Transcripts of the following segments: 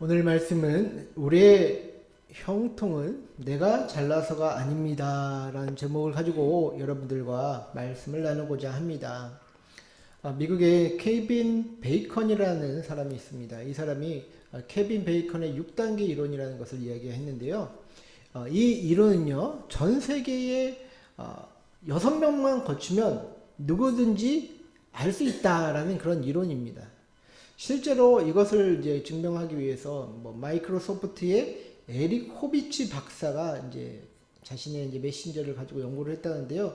오늘 말씀은 우리의 형통은 내가 잘나서가 아닙니다 라는 제목을 가지고 여러분들과 말씀을 나누고자 합니다. 미국의 케빈 베이컨이라는 사람이 있습니다. 이 사람이 케빈 베이컨의 6단계 이론이라는 것을 이야기했는데요. 이 이론은요, 전 세계에 6명만 거치면 누구든지 알 수 있다라는 그런 이론입니다. 실제로 이것을 이제 증명하기 위해서 마이크로소프트의 에릭 호비치 박사가 이제 자신의 이제 메신저를 가지고 연구를 했다는데요.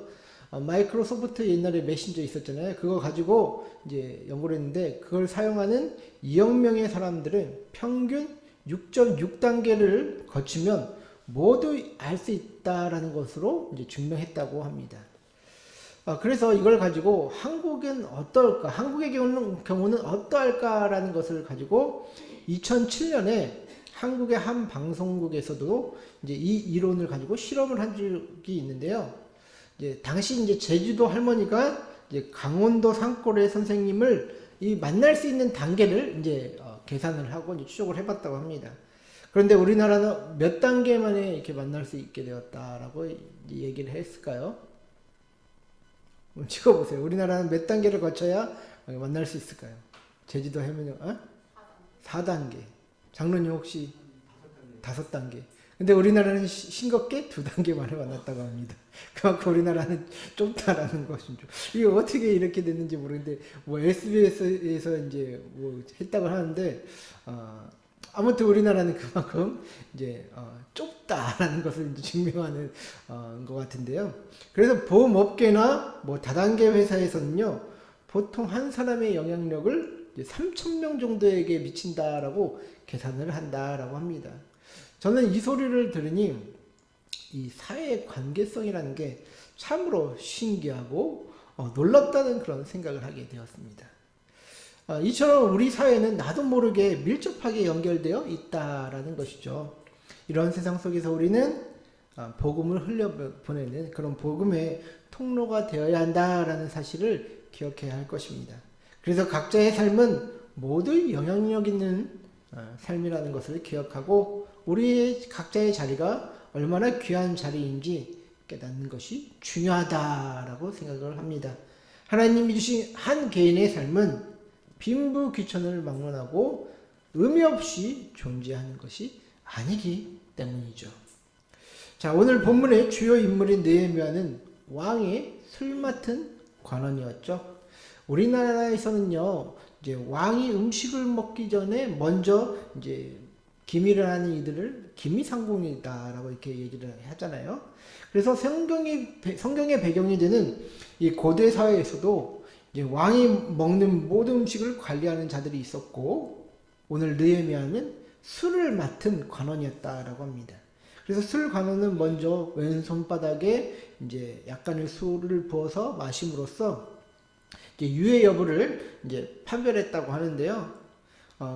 마이크로소프트 옛날에 메신저 있었잖아요. 그거 가지고 이제 연구를 했는데 그걸 사용하는 2억 명의 사람들은 평균 6.6단계를 거치면 모두 알 수 있다라는 것으로 이제 증명했다고 합니다. 그래서 이걸 가지고 한국은 어떨까? 한국의 경우는 어떠할까라는 것을 가지고 2007년에 한국의 한 방송국에서도 이제 이 이론을 가지고 실험을 한 적이 있는데요. 이제 당시 이제 제주도 할머니가 이제 강원도 산골의 선생님을 만날 수 있는 단계를 이제 계산을 하고 이제 추적을 해봤다고 합니다. 그런데 우리나라는 몇 단계 만에 이렇게 만날 수 있게 되었다라고 얘기를 했을까요? 찍어보세요. 우리나라는 몇 단계를 거쳐야 만날 수 있을까요? 제주도 해면요, 4단계. 장로님 혹시 5단계. 근데 우리나라는 싱겁게 2단계 만에 만났다고 합니다. 그만큼 우리나라는 좁다라는 것이죠. 이게 어떻게 이렇게 됐는지 모르겠는데, SBS에서 이제 했다고 하는데, 아무튼 우리나라는 그만큼 이제 좁다라는 것을 이제 증명하는 것 같은데요. 그래서 보험업계나 다단계 회사에서는요, 보통 한 사람의 영향력을 3,000명 정도에게 미친다라고 계산을 한다라고 합니다. 저는 이 소리를 들으니 이 사회의 관계성이라는 게 참으로 신기하고 놀랍다는 그런 생각을 하게 되었습니다. 이처럼 우리 사회는 나도 모르게 밀접하게 연결되어 있다라는 것이죠. 이런 세상 속에서 우리는 복음을 흘려보내는 그런 복음의 통로가 되어야 한다라는 사실을 기억해야 할 것입니다. 그래서 각자의 삶은 모두 영향력 있는 삶이라는 것을 기억하고 우리의 각자의 자리가 얼마나 귀한 자리인지 깨닫는 것이 중요하다라고 생각을 합니다. 하나님이 주신 한 개인의 삶은 빈부귀천을 막론하고 의미 없이 존재하는 것이 아니기 때문이죠. 자, 오늘 본문의 주요 인물인 느헤미야는 왕의 술 맡은 관원이었죠. 우리나라에서는요, 이제 왕이 음식을 먹기 전에 먼저 이제 기미를 하는 이들을 기미상궁이다라고 이렇게 얘기를 하잖아요. 그래서 성경의 배경이 되는 이 고대 사회에서도 이제 왕이 먹는 모든 음식을 관리하는 자들이 있었고, 오늘 느헤미야는 술을 맡은 관원이었다라고 합니다. 그래서 술 관원은 먼저 왼손바닥에 이제 약간의 술을 부어서 마심으로써 이제 유해 여부를 이제 판별했다고 하는데요.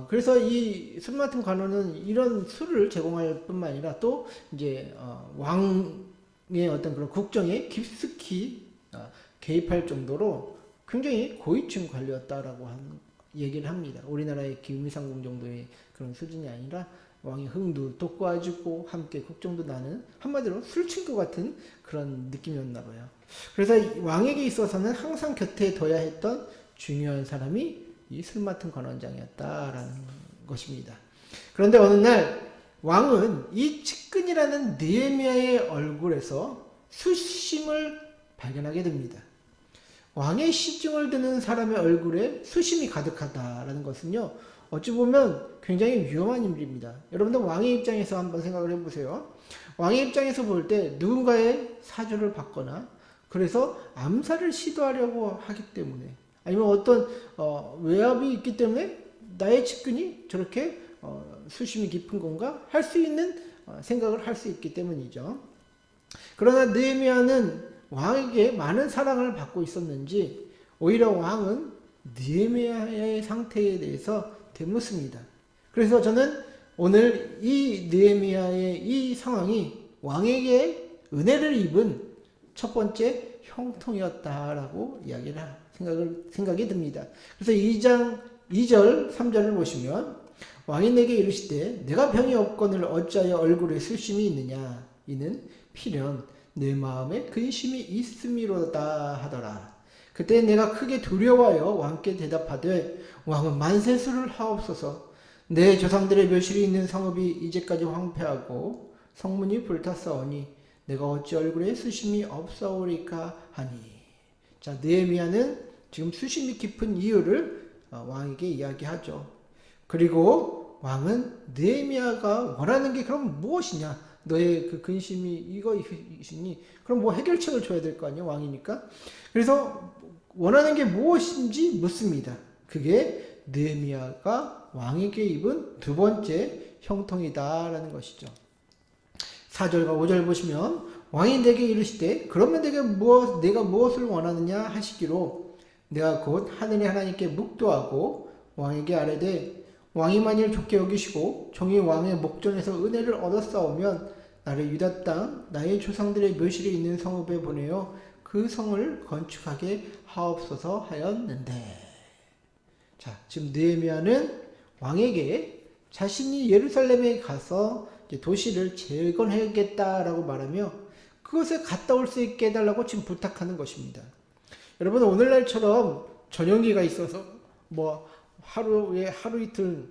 그래서 이 술 맡은 관원은 이런 술을 제공할 뿐만 아니라 또 이제 왕의 어떤 그런 국정에 깊숙이 개입할 정도로 굉장히 고위층 관리였다라고 얘기를 합니다. 우리나라의 기미상궁 정도의 그런 수준이 아니라 왕이 흥도 돋궈주고 함께 국정도 나는 한마디로 술친구 같은 그런 느낌이었나 봐요. 그래서 왕에게 있어서는 항상 곁에 둬야 했던 중요한 사람이 이 술 맡은 관원장이었다라는 것입니다. 그런데 어느 날 왕은 이 측근이라는 느헤미야의 얼굴에서 수심을 발견하게 됩니다. 왕의 시중을 드는 사람의 얼굴에 수심이 가득하다라는 것은요, 어찌 보면 굉장히 위험한 일입니다. 여러분들 왕의 입장에서 한번 생각을 해보세요. 왕의 입장에서 볼 때 누군가의 사주를 받거나 그래서 암살을 시도하려고 하기 때문에 아니면 어떤 외압이 있기 때문에 나의 측근이 저렇게 수심이 깊은 건가 할 수 있는 생각을 할 수 있기 때문이죠. 그러나 느헤미야는 왕에게 많은 사랑을 받고 있었는지 오히려 왕은 느헤미야의 상태에 대해서 되묻습니다. 그래서 저는 오늘 이 느헤미야의 이 상황이 왕에게 은혜를 입은 첫 번째 형통이었다라고 생각이 듭니다. 그래서 2장 2절 3절을 보시면 왕이 내게 이르시되 내가 병이 없거늘 어찌하여 얼굴에 슬심이 있느냐. 이는 필연 내 마음에 근심이 있음이로다 하더라. 그때 내가 크게 두려워하여 왕께 대답하되 왕은 만세수를 하옵소서. 내 조상들의 묘실이 있는 성읍이 이제까지 황폐하고 성문이 불탔사오니 내가 어찌 얼굴에 수심이 없사오리까 하니. 자, 느헤미야는 지금 수심이 깊은 이유를 왕에게 이야기하죠. 그리고 왕은 느헤미야가 원하는 게 그럼 무엇이냐? 너의 그 근심이 이것이니 그럼 뭐 해결책을 줘야 될 거 아니야, 왕이니까. 그래서 원하는 게 무엇인지 묻습니다. 그게 느헤미야가 왕에게 입은 두 번째 형통이다라는 것이죠. 4절과 5절 보시면 왕이 내게 이르시되 그러면 내가 무엇을 원하느냐 하시기로 내가 곧 하늘의 하나님께 묵도하고 왕에게 아뢰되 왕이 만일 좋게 여기시고 종이 왕의 목전에서 은혜를 얻었사오면 나를 유다 땅 나의 조상들의 묘실에 있는 성읍에 보내어 그 성을 건축하게 하옵소서 하였는데. 자, 지금 느헤미야는 왕에게 자신이 예루살렘에 가서 이제 도시를 재건하겠다라고 말하며 그것에 갔다 올 수 있게 해달라고 지금 부탁하는 것입니다. 여러분, 오늘날처럼 전용기가 있어서 뭐 하루에 하루 이틀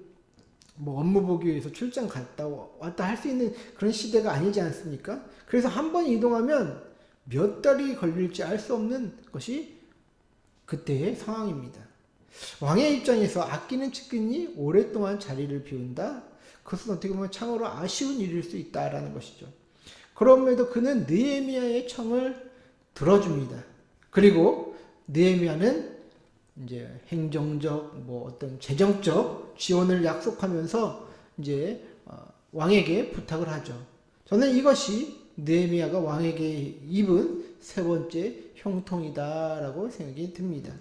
뭐 업무 보기 위해서 출장 갔다 왔다 할 수 있는 그런 시대가 아니지 않습니까? 그래서 한 번 이동하면 몇 달이 걸릴지 알 수 없는 것이 그때의 상황입니다. 왕의 입장에서 아끼는 측근이 오랫동안 자리를 비운다? 그것은 어떻게 보면 참으로 아쉬운 일일 수 있다라는 것이죠. 그럼에도 그는 느헤미야의 청을 들어줍니다. 그리고 느헤미야는 이제 행정적, 뭐 어떤 재정적 지원을 약속하면서 이제 왕에게 부탁을 하죠. 저는 이것이 느헤미야가 왕에게 입은 세 번째 형통이다라고 생각이 듭니다.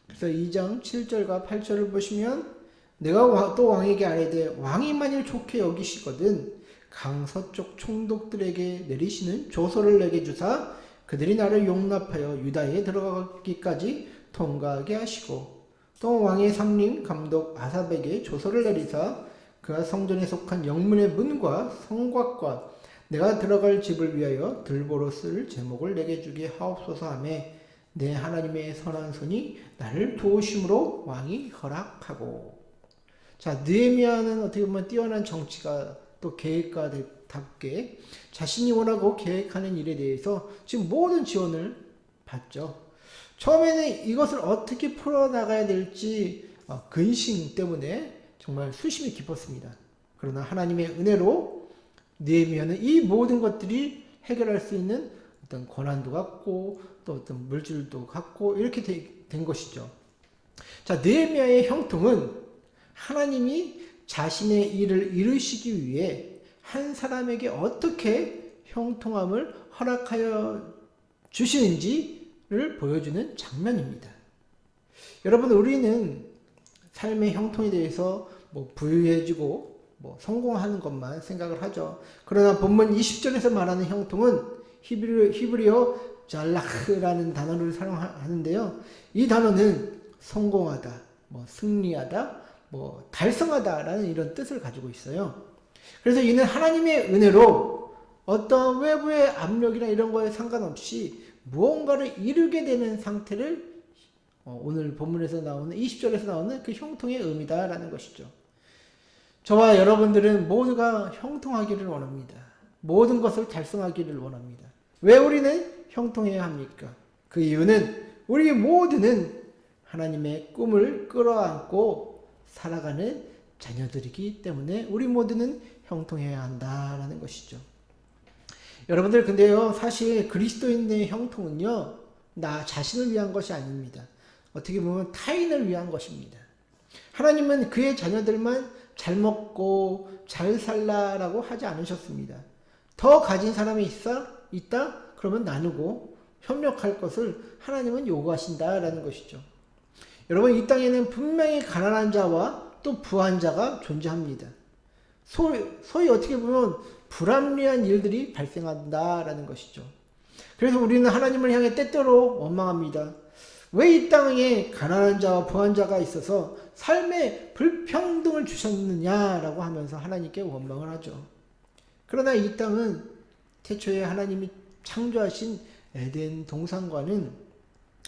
그래서 2장 7절과 8절을 보시면 내가 또 왕에게 아뢰되 왕이 만일 좋게 여기시거든 강서쪽 총독들에게 내리시는 조서를 내게 주사 그들이 나를 용납하여 유다에 들어가기까지 통과하게 하시고 또 왕의 삼림 감독 아삽에게 조서를 내리사 그가 성전에 속한 영문의 문과 성곽과 내가 들어갈 집을 위하여 들보로 쓸 제목을 내게 주게 하옵소서 하며 내 하나님의 선한 손이 나를 도우심으로 왕이 허락하고. 자, 느헤미야는 어떻게 보면 뛰어난 정치가 또 계획가답게 자신이 원하고 계획하는 일에 대해서 지금 모든 지원을 받죠. 처음에는 이것을 어떻게 풀어나가야 될지 근심 때문에 정말 수심이 깊었습니다. 그러나 하나님의 은혜로 느헤미야는 이 모든 것들이 해결할 수 있는 어떤 권한도 갖고 또 어떤 물질도 갖고 이렇게 된 것이죠. 자, 느헤미야의 형통은 하나님이 자신의 일을 이루시기 위해 한 사람에게 어떻게 형통함을 허락하여 주시는지를 보여주는 장면입니다. 여러분, 우리는 삶의 형통에 대해서 뭐 부유해지고 뭐 성공하는 것만 생각을 하죠. 그러나 본문 20절에서 말하는 형통은 히브리어 잘라흐라는 단어를 사용하는데요. 이 단어는 성공하다, 뭐 승리하다, 뭐 달성하다라는 이런 뜻을 가지고 있어요. 그래서 이는 하나님의 은혜로 어떤 외부의 압력이나 이런 거에 상관없이 무언가를 이루게 되는 상태를 오늘 본문에서 나오는 20절에서 나오는 그 형통의 의미다라는 것이죠. 저와 여러분들은 모두가 형통하기를 원합니다. 모든 것을 달성하기를 원합니다. 왜 우리는 형통해야 합니까? 그 이유는 우리 모두는 하나님의 꿈을 끌어안고 살아가는 자녀들이기 때문에 우리 모두는 형통해야 한다라는 것이죠. 여러분들, 근데요, 사실 그리스도인의 형통은요, 나 자신을 위한 것이 아닙니다. 어떻게 보면 타인을 위한 것입니다. 하나님은 그의 자녀들만 잘 먹고 잘 살라라고 하지 않으셨습니다. 더 가진 사람이 있다? 그러면 나누고 협력할 것을 하나님은 요구하신다라는 것이죠. 여러분, 이 땅에는 분명히 가난한 자와 또 부한 자가 존재합니다. 소위 어떻게 보면 불합리한 일들이 발생한다라는 것이죠. 그래서 우리는 하나님을 향해 때때로 원망합니다. 왜 이 땅에 가난한 자와 부한 자가 있어서 삶의 불평등을 주셨느냐라고 하면서 하나님께 원망을 하죠. 그러나 이 땅은 태초에 하나님이 창조하신 에덴 동산과는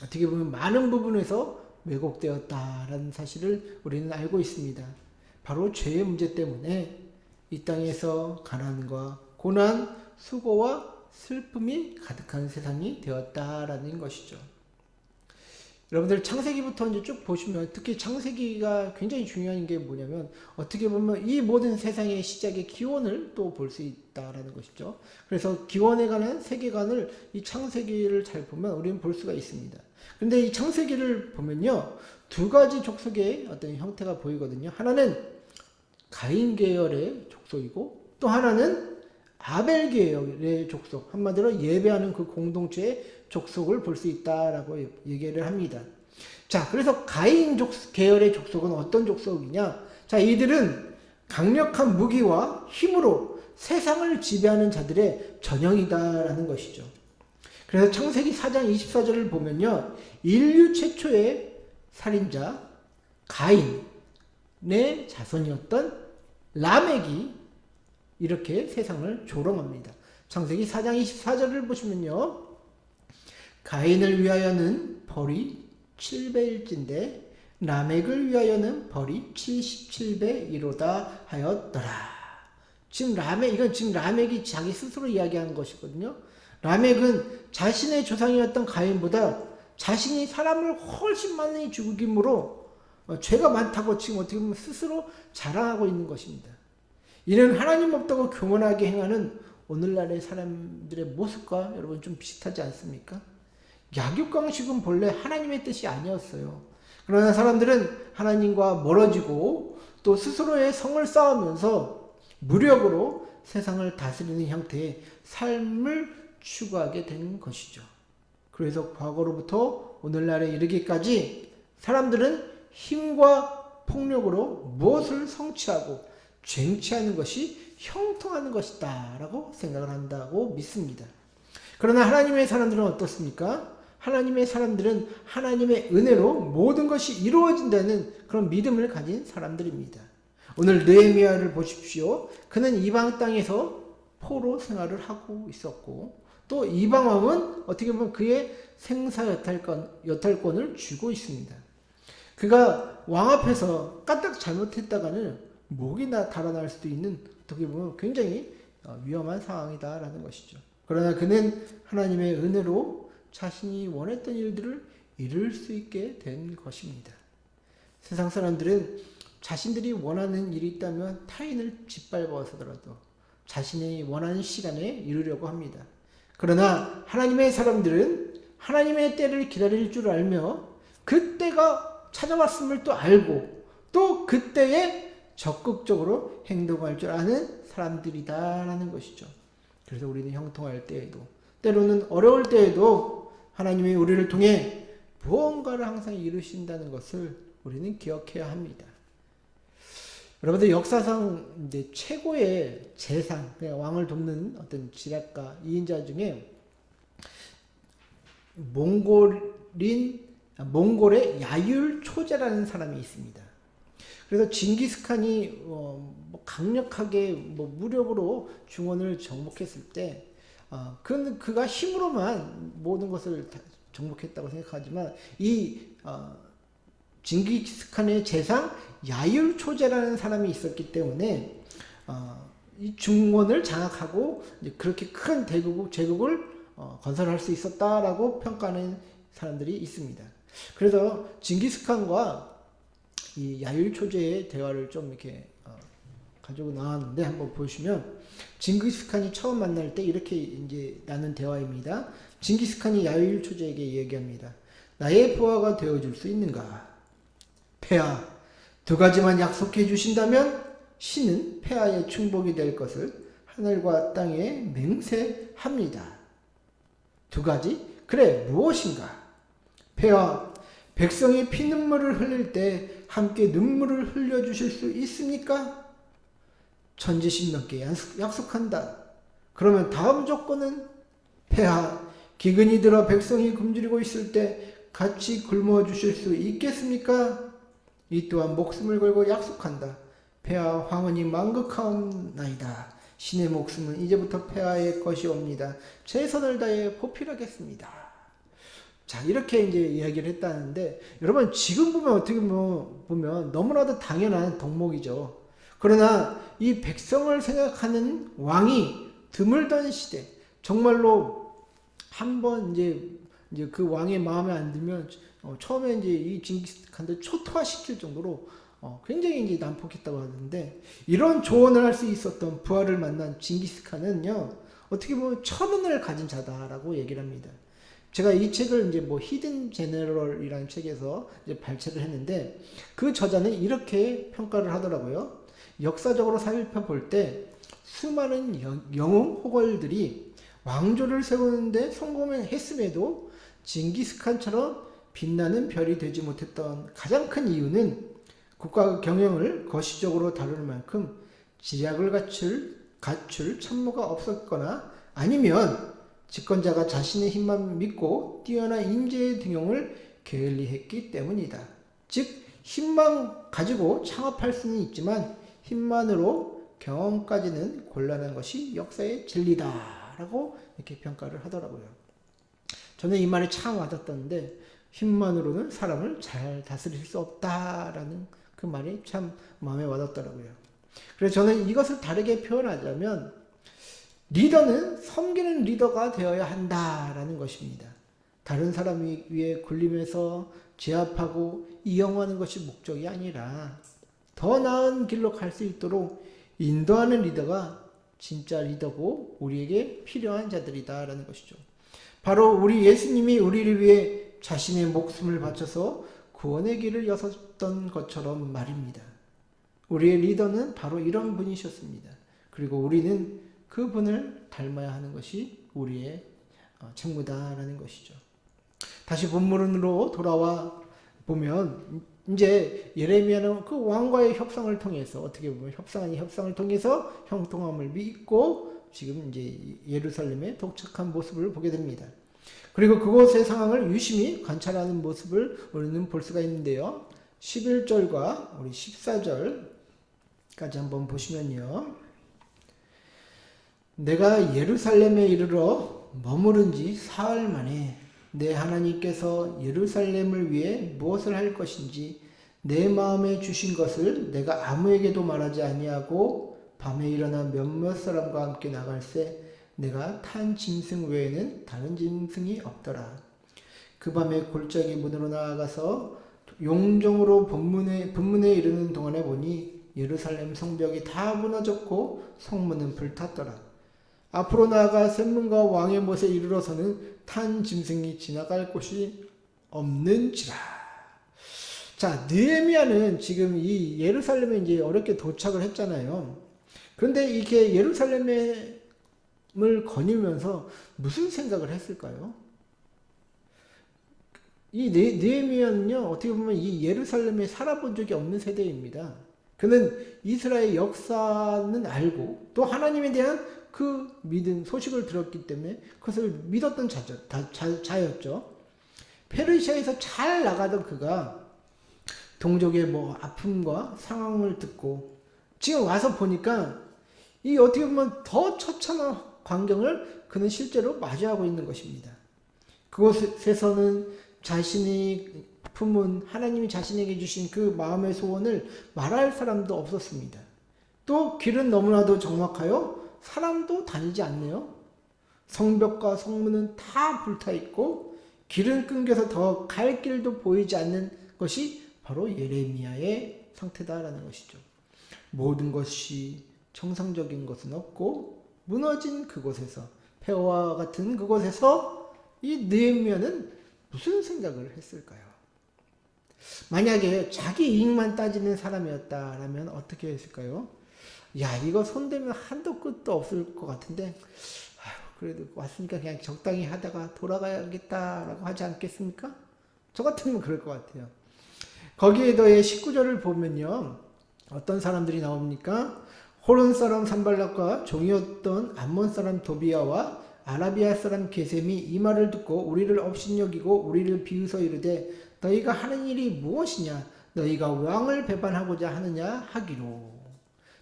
어떻게 보면 많은 부분에서 왜곡되었다라는 사실을 우리는 알고 있습니다. 바로 죄의 문제 때문에 이 땅에서 가난과 고난, 수고와 슬픔이 가득한 세상이 되었다라는 것이죠. 여러분들 창세기부터 이제 쭉 보시면 특히 창세기가 굉장히 중요한 게 뭐냐면 어떻게 보면 이 모든 세상의 시작의 기원을 또 볼 수 있다라는 것이죠. 그래서 기원에 관한 세계관을 이 창세기를 잘 보면 우리는 볼 수가 있습니다. 그런데 이 창세기를 보면요, 두 가지 족속의 어떤 형태가 보이거든요. 하나는 가인 계열의 족속이고 또 하나는 아벨 계열의 족속, 한마디로 예배하는 그 공동체의 족속을 볼 수 있다라고 얘기를 합니다. 자, 그래서 가인 계열의 족속은 어떤 족속이냐? 자, 이들은 강력한 무기와 힘으로 세상을 지배하는 자들의 전형이다라는 것이죠. 그래서 창세기 4장 24절을 보면요, 인류 최초의 살인자 가인의 자손이었던 라멕이 이렇게 세상을 조롱합니다. 창세기 4장 24절을 보시면요, 가인을 위하여는 벌이 7배일진데 라멕을 위하여는 벌이 77배이로다 하였더라. 이건 지금 라멕이 자기 스스로 이야기하는 것이거든요. 라멕은 자신의 조상이었던 가인보다 자신이 사람을 훨씬 많이 죽임으로 죄가 많다고 지금 어떻게 보면 스스로 자랑하고 있는 것입니다. 이는 하나님 없다고 교만하게 행하는 오늘날의 사람들의 모습과 여러분 좀 비슷하지 않습니까? 약육강식은 본래 하나님의 뜻이 아니었어요. 그러나 사람들은 하나님과 멀어지고 또 스스로의 성을 쌓으면서 무력으로 세상을 다스리는 형태의 삶을 추구하게 된 것이죠. 그래서 과거로부터 오늘날에 이르기까지 사람들은 힘과 폭력으로 무엇을 성취하고 쟁취하는 것이 형통하는 것이다 라고 생각을 한다고 믿습니다. 그러나 하나님의 사람들은 어떻습니까? 하나님의 사람들은 하나님의 은혜로 모든 것이 이루어진다는 그런 믿음을 가진 사람들입니다. 오늘 느헤미야를 보십시오. 그는 이방 땅에서 포로 생활을 하고 있었고 또 이방 왕은 어떻게 보면 그의 생사 여탈권을 쥐고 있습니다. 그가 왕 앞에서 까딱 잘못했다가는 목이 달아날 수도 있는 어떻게 보면 굉장히 위험한 상황이다라는 것이죠. 그러나 그는 하나님의 은혜로 자신이 원했던 일들을 이룰 수 있게 된 것입니다. 세상 사람들은 자신들이 원하는 일이 있다면 타인을 짓밟아서더라도 자신이 원하는 시간에 이루려고 합니다. 그러나 하나님의 사람들은 하나님의 때를 기다릴 줄 알며 그 때가 찾아왔음을 또 알고 또 그때에 적극적으로 행동할 줄 아는 사람들이다라는 것이죠. 그래서 우리는 형통할 때에도 때로는 어려울 때에도 하나님이 우리를 통해 무언가를 항상 이루신다는 것을 우리는 기억해야 합니다. 여러분들 역사상 이제 최고의 재상, 왕을 돕는 어떤 지략가, 이인자 중에 몽골의 야율초제라는 사람이 있습니다. 그래서 징기스칸이 강력하게 무력으로 중원을 정복했을 때 그가 힘으로만 모든 것을 정복했다고 생각하지만 이 징기스칸의 재상 야율초제라는 사람이 있었기 때문에 이 중원을 장악하고 그렇게 큰 제국을 건설할 수 있었다라고 평가하는 사람들이 있습니다. 그래서 징기스칸과 이 야율초제의 대화를 좀 이렇게 가지고 나왔는데 한번 보시면 징기스칸이 처음 만날 때 이렇게 이제 나눈 대화입니다. 징기스칸이 야율초제에게 얘기합니다. 나의 부하가 되어줄 수 있는가? 폐하, 두 가지만 약속해 주신다면 신은 폐하의 충복이 될 것을 하늘과 땅에 맹세합니다. 두 가지? 그래, 무엇인가? 폐하, 백성이 피눈물을 흘릴 때 함께 눈물을 흘려주실 수 있습니까? 천지신 넘게 약속한다. 그러면 다음 조건은 폐하, 기근이 들어 백성이 굶주리고 있을 때 같이 굶어 주실 수 있겠습니까? 이 또한 목숨을 걸고 약속한다. 폐하 황혼이 만극하옵나이다. 신의 목숨은 이제부터 폐하의 것이옵니다. 최선을 다해 보필하겠습니다. 자, 이렇게 이제 이야기를 했다는데, 여러분 지금 보면 어떻게 보면 너무나도 당연한 덕목이죠. 그러나 이 백성을 생각하는 왕이 드물던 시대, 정말로 한번 이제 그 왕의 마음에 안 들면 처음에 이제 이 징기스칸을 초토화시킬 정도로 굉장히 이제 난폭했다고 하는데, 이런 조언을 할 수 있었던 부하를 만난 징기스칸은요, 어떻게 보면 천운을 가진 자다라고 얘기를 합니다. 제가 이 책을 이제 히든 제너럴이라는 책에서 이제 발췌를 했는데, 그 저자는 이렇게 평가를 하더라고요. 역사적으로 살펴볼 때 수많은 영웅 호걸들이 왕조를 세우는데 성공했음에도 징기스칸처럼 빛나는 별이 되지 못했던 가장 큰 이유는 국가 경영을 거시적으로 다룰 만큼 지략을 갖출 참모가 없었거나, 아니면 집권자가 자신의 힘만 믿고 뛰어난 인재의 등용을 게을리했기 때문이다. 즉 힘만 가지고 창업할 수는 있지만 힘만으로 경험까지는 곤란한 것이 역사의 진리다 라고 이렇게 평가를 하더라고요. 저는 이 말이 참 와닿았던데, 힘만으로는 사람을 잘 다스릴 수 없다라는 그 말이 참 마음에 와닿더라고요. 그래서 저는 이것을 다르게 표현하자면, 리더는 섬기는 리더가 되어야 한다라는 것입니다. 다른 사람 위에 굴림해서 제압하고 이용하는 것이 목적이 아니라 더 나은 길로 갈 수 있도록 인도하는 리더가 진짜 리더고 우리에게 필요한 자들이다라는 것이죠. 바로 우리 예수님이 우리를 위해 자신의 목숨을 바쳐서 구원의 길을 여섰던 것처럼 말입니다. 우리의 리더는 바로 이런 분이셨습니다. 그리고 우리는 그 분을 닮아야 하는 것이 우리의 책무다라는 것이죠. 다시 본문으로 돌아와 보면, 이제 예레미야는 그 왕과의 협상을 통해서, 어떻게 보면 협상 아닌 협상을 통해서 형통함을 믿고 지금 이제 예루살렘에 도착한 모습을 보게 됩니다. 그리고 그곳의 상황을 유심히 관찰하는 모습을 우리는 볼 수가 있는데요. 11절과 우리 14절까지 한번 보시면요. 내가 예루살렘에 이르러 머무른 지 사흘 만에 내 하나님께서 예루살렘을 위해 무엇을 할 것인지 내 마음에 주신 것을 내가 아무에게도 말하지 아니하고 밤에 일어나 몇몇 사람과 함께 나갈새 내가 탄 짐승 외에는 다른 짐승이 없더라. 그 밤에 골짜기 문으로 나아가서 용정으로 분문에 이르는 동안에 보니 예루살렘 성벽이 다 무너졌고 성문은 불탔더라. 앞으로 나아가 샘문과 왕의 못에 이르러서는 탄 짐승이 지나갈 곳이 없는지라. 자, 느헤미야는 지금 이 예루살렘에 이제 어렵게 도착을 했잖아요. 그런데 이렇게 예루살렘을 거니면서 무슨 생각을 했을까요? 이 느헤미야는요, 어떻게 보면 이 예루살렘에 살아본 적이 없는 세대입니다. 그는 이스라엘 역사는 알고 또 하나님에 대한 그 믿은 소식을 들었기 때문에 그것을 믿었던 자였죠. 페르시아에서 잘 나가던 그가 동족의 아픔과 상황을 듣고 지금 와서 보니까 이 어떻게 보면 더 처참한 광경을 그는 실제로 마주하고 있는 것입니다. 그곳에서는 자신이 품은 하나님이 자신에게 주신 그 마음의 소원을 말할 사람도 없었습니다. 또 길은 너무나도 적막하여 사람도 다니지 않네요. 성벽과 성문은 다 불타 있고 길은 끊겨서 더 갈 길도 보이지 않는 것이 바로 예레미야의 상태다라는 것이죠. 모든 것이 정상적인 것은 없고 무너진 그곳에서, 폐허와 같은 그곳에서 이 느헤미야는 무슨 생각을 했을까요? 만약에 자기 이익만 따지는 사람이었다라면 어떻게 했을까요? 야, 이거 손대면 한도 끝도 없을 것 같은데, 그래도 왔으니까 그냥 적당히 하다가 돌아가야겠다라고 하지 않겠습니까? 저 같으면 그럴 것 같아요. 거기에 더해 19절을 보면요, 어떤 사람들이 나옵니까? 호른 사람 산발락과 종이었던 암몬 사람 도비야와 아라비아 사람 게셈이 이 말을 듣고 우리를 업신여기고 우리를 비웃어 이르되 너희가 하는 일이 무엇이냐 너희가 왕을 배반하고자 하느냐 하기로.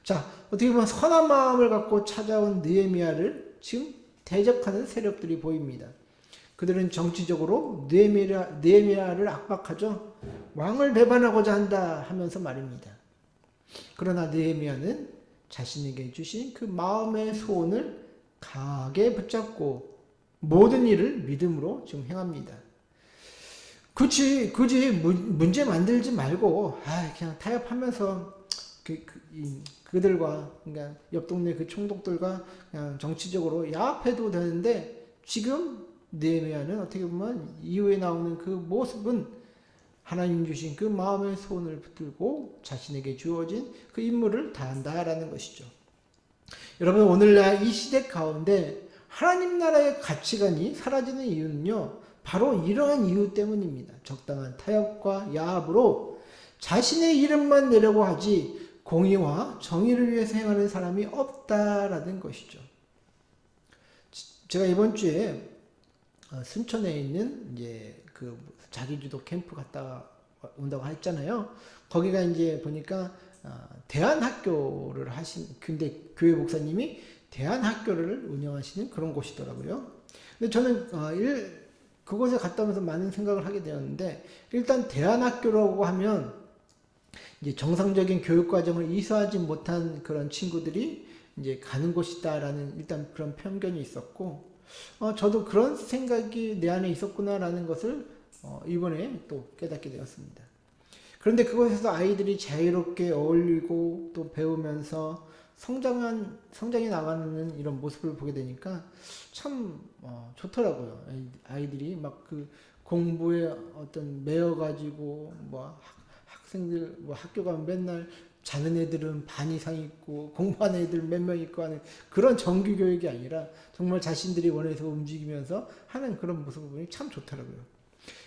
자, 어떻게 보면 선한 마음을 갖고 찾아온 느헤미야를 지금 대적하는 세력들이 보입니다. 그들은 정치적으로 느헤미야를 압박하죠. 왕을 배반하고자 한다 하면서 말입니다. 그러나 느헤미야는 자신에게 주신 그 마음의 소원을 강하게 붙잡고 모든 일을 믿음으로 지금 행합니다. 굳이 문제 만들지 말고 그냥 타협하면서 그들과 그러니까 옆 동네 그 총독들과 그냥 정치적으로 야합해도 되는데 지금 느헤미야는 어떻게 보면 이후에 나오는 그 모습은 하나님 주신 그 마음의 소원을 붙들고 자신에게 주어진 그 임무를 다한다라는 것이죠. 여러분 오늘날 이 시대 가운데 하나님 나라의 가치관이 사라지는 이유는요. 바로 이러한 이유 때문입니다. 적당한 타협과 야합으로 자신의 이름만 내려고 하지 공의와 정의를 위해서 행하는 사람이 없다라는 것이죠. 제가 이번 주에 순천에 있는 이제 그 자기주도 캠프 갔다 온다고 했잖아요. 거기가 이제 보니까 대안학교를 근데 교회 목사님이 대안학교를 운영하시는 그런 곳이더라고요. 근데 저는 그곳에 갔다 오면서 많은 생각을 하게 되었는데 일단 대안학교라고 하면 이제 정상적인 교육 과정을 이수하지 못한 그런 친구들이 이제 가는 곳이다라는 일단 그런 편견이 있었고 저도 그런 생각이 내 안에 있었구나라는 것을 이번에 또 깨닫게 되었습니다. 그런데 그곳에서 아이들이 자유롭게 어울리고 또 배우면서 성장해 나가는 이런 모습을 보게 되니까 참 좋더라고요. 아이들이 막 그 공부에 어떤 매여가지고 뭐 학생들 뭐 학교 가면 맨날 자는 애들은 반 이상 있고 공부하는 애들 몇 명 있고 하는 그런 정규 교육이 아니라 정말 자신들이 원해서 움직이면서 하는 그런 모습을 보니 참 좋더라고요.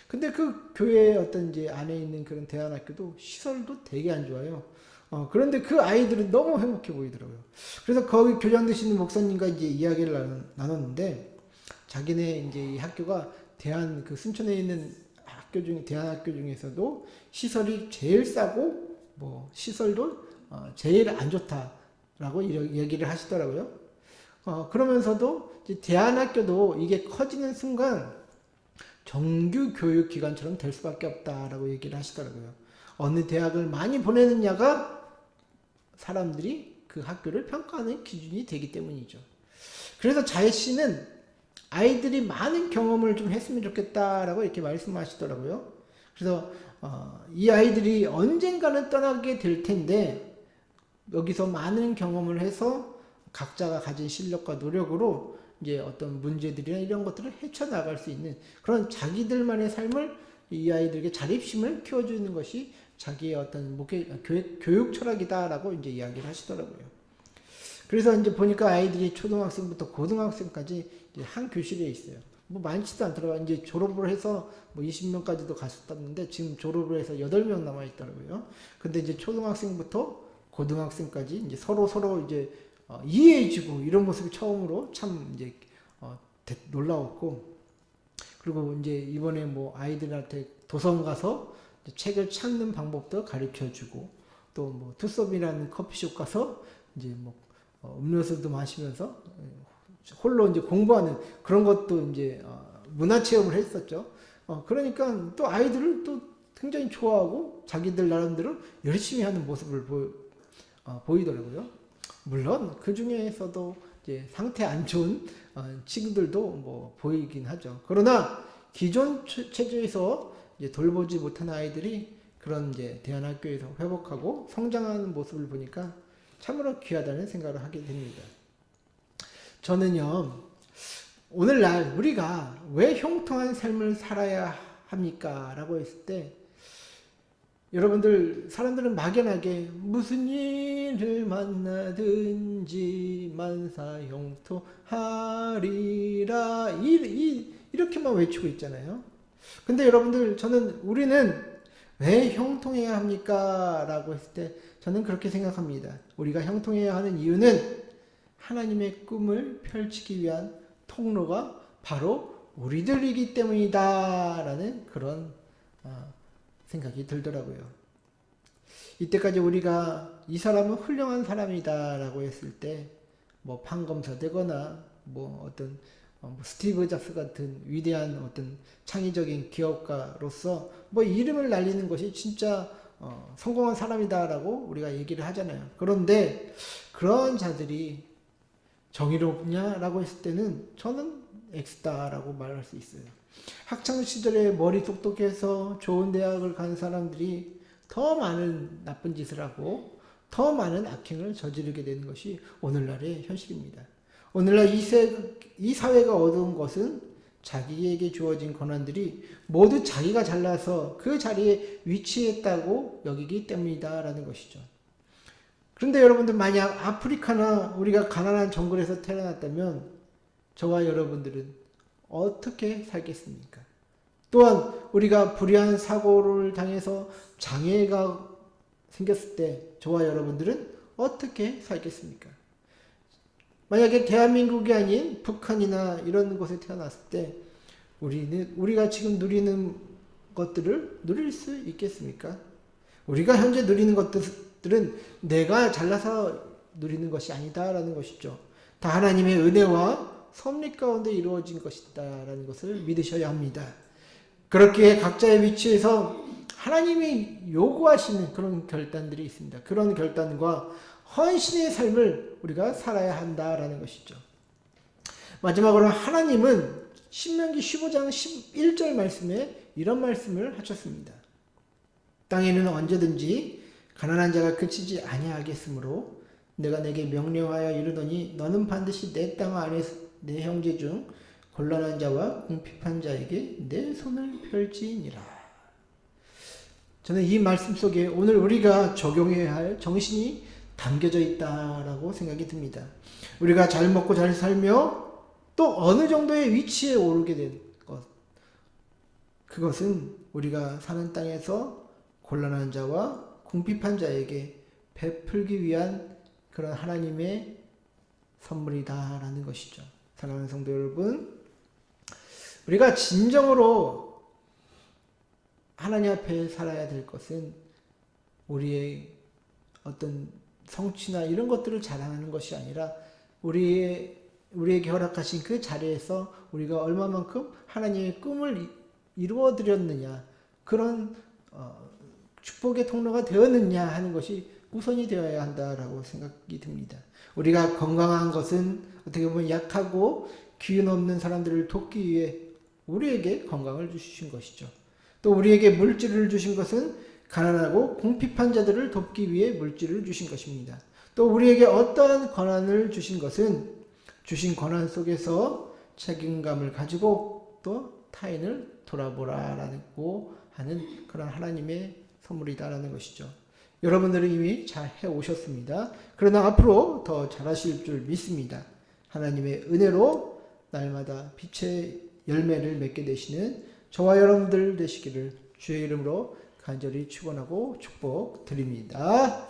근데 그 교회 어떤 이제 안에 있는 그런 대안학교도 시설도 되게 안 좋아요. 그런데 그 아이들은 너무 행복해 보이더라고요. 그래서 거기 교장 되시는 목사님과 이제 이야기를 나눴는데 자기네 이제 이 학교가 그 순천에 있는 대안학교 중에서도 시설이 제일 싸고 뭐 시설도 제일 안 좋다라고 얘기를 하시더라고요. 그러면서도 이제 대안학교도 이게 커지는 순간 정규 교육 기관처럼 될 수밖에 없다라고 얘기를 하시더라고요. 어느 대학을 많이 보내느냐가 사람들이 그 학교를 평가하는 기준이 되기 때문이죠. 그래서 자신은 아이들이 많은 경험을 좀 했으면 좋겠다라고 이렇게 말씀하시더라고요. 그래서 이 아이들이 언젠가는 떠나게 될 텐데 여기서 많은 경험을 해서 각자가 가진 실력과 노력으로 이제 어떤 문제들이나 이런 것들을 헤쳐나갈 수 있는 그런 자기들만의 삶을 이 아이들에게 자립심을 키워주는 것이 자기의 어떤 교육 철학이다라고 이제 이야기를 하시더라고요. 그래서 이제 보니까 아이들이 초등학생부터 고등학생까지 이제 한 교실에 있어요. 뭐 많지도 않더라고요. 이제 졸업을 해서 뭐 20명까지도 갔었다는데 지금 졸업을 해서 8명 남아 있더라고요. 근데 이제 초등학생부터 고등학생까지 이제 서로 이제 이해해주고 이런 모습이 처음으로 참 이제 놀라웠고, 그리고 이제 이번에 뭐 아이들한테 도서관 가서 책을 찾는 방법도 가르쳐주고, 또 뭐 투썸이라는 커피숍 가서 이제 뭐 음료수도 마시면서 홀로 이제 공부하는 그런 것도 이제 문화 체험을 했었죠. 그러니까 또 아이들을 또 굉장히 좋아하고 자기들 나름대로 열심히 하는 모습을 보이더라고요. 물론 그 중에서도 이제 상태 안 좋은 친구들도 뭐 보이긴 하죠. 그러나 기존 체제에서 이제 돌보지 못한 아이들이 그런 이제 대안학교에서 회복하고 성장하는 모습을 보니까 참으로 귀하다는 생각을 하게 됩니다. 저는요, 오늘날 우리가 왜 형통한 삶을 살아야 합니까? 라고 했을 때, 여러분들, 사람들은 막연하게 무슨 일을 만나든지 만사형통하리라 이렇게만 외치고 있잖아요. 근데 여러분들, 우리는 왜 형통해야 합니까? 라고 했을 때 저는 그렇게 생각합니다. 우리가 형통해야 하는 이유는 하나님의 꿈을 펼치기 위한 통로가 바로 우리들이기 때문이다라는 그런 생각이 들더라고요. 이때까지 우리가 이 사람은 훌륭한 사람이다라고 했을 때 뭐 판검사되거나 뭐 어떤 스티브 잡스 같은 위대한 어떤 창의적인 기업가로서 뭐 이름을 날리는 것이 진짜 성공한 사람이다라고 우리가 얘기를 하잖아요. 그런데 그런 자들이 정의롭냐라고 했을 때는 저는 X다라고 말할 수 있어요. 학창시절에 머리 똑똑해서 좋은 대학을 간 사람들이 더 많은 나쁜 짓을 하고 더 많은 악행을 저지르게 되는 것이 오늘날의 현실입니다. 오늘날 이 사회가 얻은 것은 자기에게 주어진 권한들이 모두 자기가 잘나서 그 자리에 위치했다고 여기기 때문이다라는 것이죠. 그런데 여러분들 만약 아프리카나 우리가 가난한 정글에서 태어났다면 저와 여러분들은 어떻게 살겠습니까? 또한 우리가 불의한 사고를 당해서 장애가 생겼을 때 저와 여러분들은 어떻게 살겠습니까? 만약에 대한민국이 아닌 북한이나 이런 곳에 태어났을 때 우리가 지금 누리는 것들을 누릴 수 있겠습니까? 우리가 현재 누리는 것들은 내가 잘나서 누리는 것이 아니다라는 것이죠. 다 하나님의 은혜와 섭리 가운데 이루어진 것이다라는 것을 믿으셔야 합니다. 그렇게 각자의 위치에서 하나님이 요구하시는 그런 결단들이 있습니다. 그런 결단과 헌신의 삶을 우리가 살아야 한다라는 것이죠. 마지막으로 하나님은 신명기 15장 11절 말씀에 이런 말씀을 하셨습니다. 땅에는 언제든지 가난한 자가 그치지 아니하겠으므로 내가 내게 명령하여 이르더니 너는 반드시 내 땅 안에서 내 형제 중 곤란한 자와 궁핍한 자에게 내 손을 펼지니라. 저는 이 말씀 속에 오늘 우리가 적용해야 할 정신이 담겨져 있다라고 생각이 듭니다. 우리가 잘 먹고 잘 살며 또 어느 정도의 위치에 오르게 된 것, 그것은 우리가 사는 땅에서 곤란한 자와 궁핍한 자에게 베풀기 위한 그런 하나님의 선물이다라는 것이죠. 사랑하는 성도 여러분, 우리가 진정으로 하나님 앞에 살아야 될 것은 우리의 어떤 성취나 이런 것들을 자랑하는 것이 아니라 우리에게 허락하신 그 자리에서 우리가 얼마만큼 하나님의 꿈을 이루어 드렸느냐, 그런 축복의 통로가 되었느냐 하는 것이 우선이 되어야 한다라고 생각이 듭니다. 우리가 건강한 것은 어떻게 보면 약하고 기운 없는 사람들을 돕기 위해 우리에게 건강을 주신 것이죠. 또 우리에게 물질을 주신 것은 가난하고 궁핍한 자들을 돕기 위해 물질을 주신 것입니다. 또 우리에게 어떠한 권한을 주신 것은 주신 권한 속에서 책임감을 가지고 또 타인을 돌아보라라고 하는 그런 하나님의 선물이다라는 것이죠. 여러분들은 이미 잘 해오셨습니다. 그러나 앞으로 더 잘하실 줄 믿습니다. 하나님의 은혜로 날마다 빛의 열매를 맺게 되시는 저와 여러분들 되시기를 주의 이름으로 간절히 축원하고 축복드립니다.